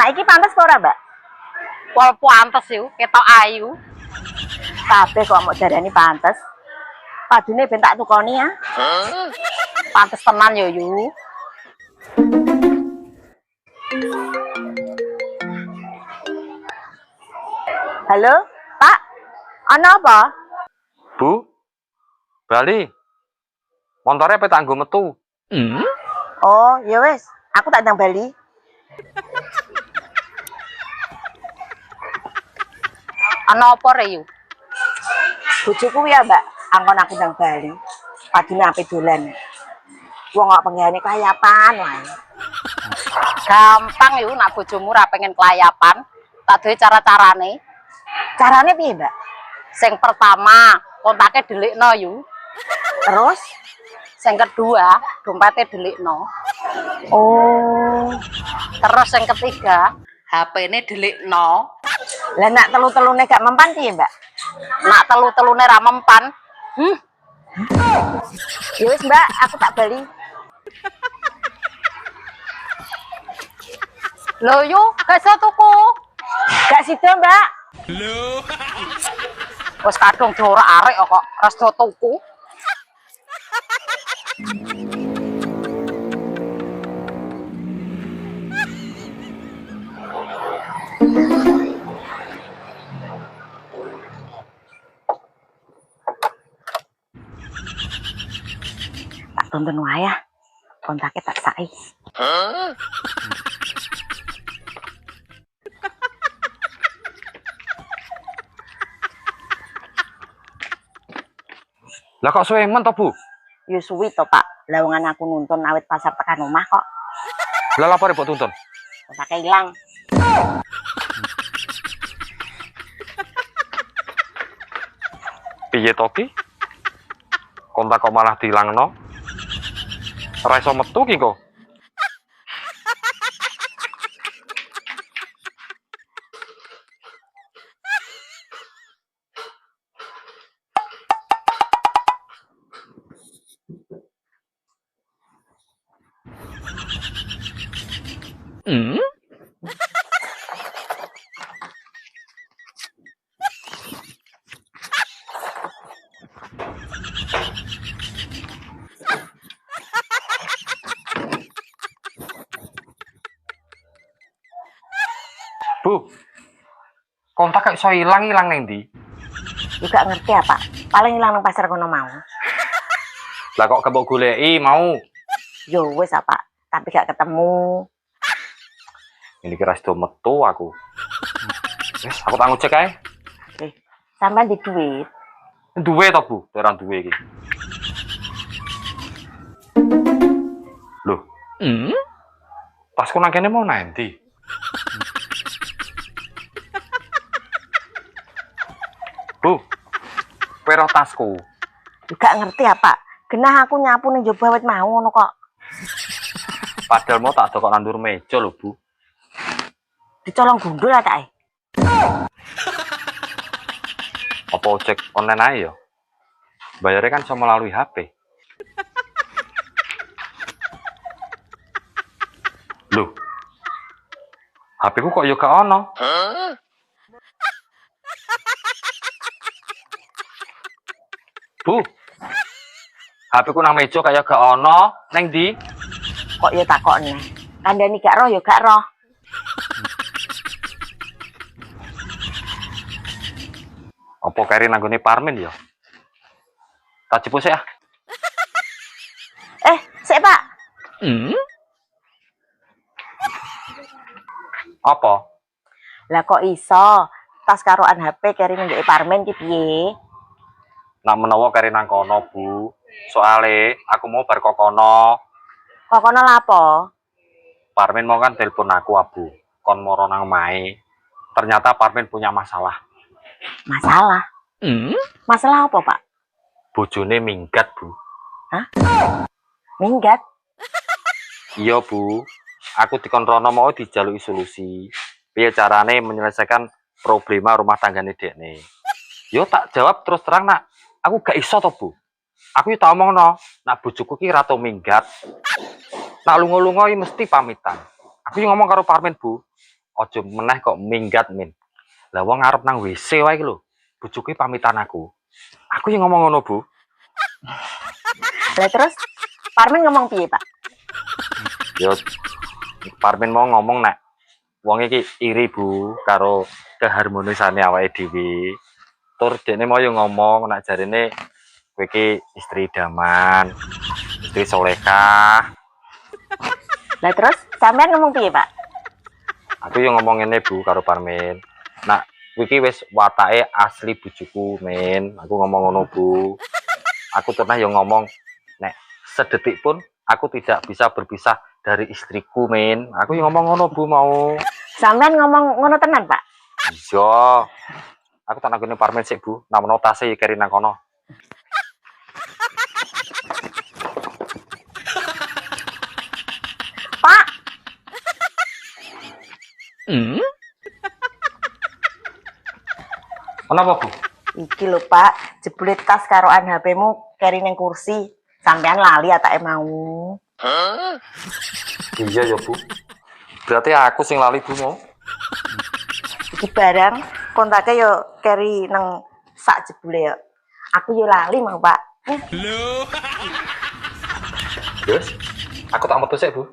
Saiki pantes apa ora, Mbak? Pol pantes yuk, ketok ayu. Kabeh kok mau darani pantes. Padune ben tak tukoni ya. Pantes tenan yo yu. Halo, Pak. Ana apa? Bu, Bali. Montore apa tanggo metu? Oh, ya wis. Aku tak ndang Bali. Ana apa re yu? Bojoku ya, Mbak. Angkon aku ndang Bali. Padune ape dolan. Wong kok penggane kayapan wae. Gampang yuk, nak bojomu ra pengen kelayapan. Tak duwe cara-carane. Carane piye, Mbak? Sing pertama, kontake delikno yu. Terus? Sing kedua, dompete delikno. Oh, Terus yang ketiga, HP-ne delikno. lah nak telu-telune gak mempan piye, Mbak? Nak telu-telune ra mempan. Ya wis, Mbak, aku tak bali. Lho yu, gak iso tuku. Gak sida, Mbak. Wes kadung diorak-arik kok, resto tuku. Tak tonton wae ya. Kontake tak sai. Lah kok suwe men to, Bu? Ya suwi to, Pak. Lawongan aku nuntun awit pasar tekan omah kok. Lah lapor mbok tuntun. Kontake ilang. Piye to ki? Kontak kok malah dilangno? Ora iso metu ki kok. Bu, kontak kok iso ilang nang ndi? Juga ngerti ya, Pak. Paling ilang nang pasar kono mau. Lah kok kebok goleki mau? Yo wis, Pak. Tapi gak ketemu. Ini kira sudah metu aku. Wes, aku tak ngecek ae. Sampean di duit. Duwe to, Bu? Ora duwe iki. Loh. Tasku nang kene mau nanti. Bu. Pero tasku. Juga ngerti ya, Pak. Genah aku nyapu ning jaba wit mau ngono kok. Padahal mau tak dokok nandur meja lho, Bu. Dicolong gundul ya, Cak. Apa ojek online aja ya? Bayarnya kan bisa melalui HP. Loh. HP ku kok yo gak ono? Bu. HP ku nang meja kaya gak ono, neng ndi? Kok ya takokne. Kandhani gak roh ya gak roh. Apa kari nanggone Parmin ya? Tak jepuk sik ah. Sik, Pak. Apa? Lah kok iso? Tas karoan HP kari ning Parmen ki piye? Nak menawa kari nang kono, Bu. Soale aku mau bar kok kono. Kok kono lapo? Parmin mau kan telepon aku, Abu. Kon moro nang omahe. Ternyata Parmin punya masalah. Masalah? Masalah apa, Pak? Bojone minggat, Bu. Hah? Minggat? Iya, Bu. Aku dikon rono mau dijaluki solusi. Piye carane menyelesaikan problema rumah tanggane dekne. Yo tak jawab terus terang, Nak. Aku gak iso to, Bu. Aku yo tak omongno, nak bojoku ki ratu minggat. Nak lunga-lunga mesti pamitan. Aku yo ngomong karo Parmin, Bu. ojo meneh kok minggat min. Lah wong ngarep nang WC wae iki lho. Bojoku pamitan aku. Aku yang ngomong ngono, Bu. Lah terus Parmin ngomong piye, Pak? Yo Parmin mau ngomong nek wong iki iri Bu karo keharmonisane awake dhewe. Tur dekne mau yo ngomong nek jarine kowe iki istri idaman, istri solehah. Lah terus sampean ngomong piye, Pak? Aku yo ngomong ngene Bu karo Parmin. Nak kowe iki wis watake asli bojoku, Min. Aku ngomong ngono, Bu. Aku pernah yo ngomong nek sedetik pun aku tidak bisa berpisah dari istriku, Min. Aku yo ngomong ngono, Bu mau. Sampean ngomong ngono tenan, Pak? Iya. Aku tak nanggone Parmin sik, Bu. Namono tase keri nang kono. Pak, Kenapa, Bu? iki lho, Pak, jebule tas karoan HP-mu keri ning kursi. Sampean lali atake mau. Iya ya, Bu. Berarti aku sing lali, Bu mau. Iki barang kontake yo keri nang sak jebule yo. Aku yo lali mau, Pak. Yes. Aku tak metu sik, Bu.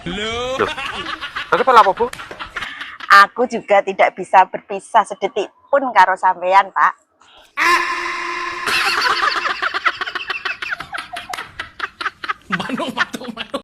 Loh. Bagaimana apa, Bu? Aku juga tidak bisa berpisah sedetik pun karo sampean, Pak. Manung